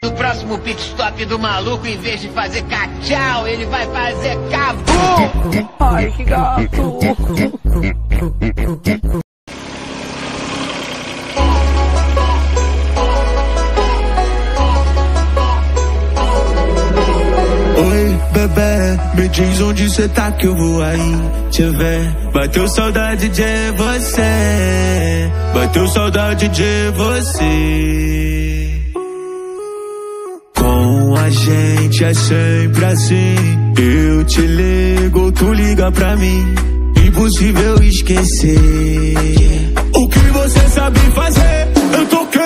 No próximo pit stop do maluco, em vez de fazer cachau, ele vai fazer cabu! Ai, que gato! Oi, bebê, me diz onde cê tá que eu vou aí te ver. Bateu saudade de você, bateu saudade de você. Com a gente é sempre assim, eu te ligo, tu liga pra mim. Impossível esquecer o que você sabe fazer, eu tô querendo.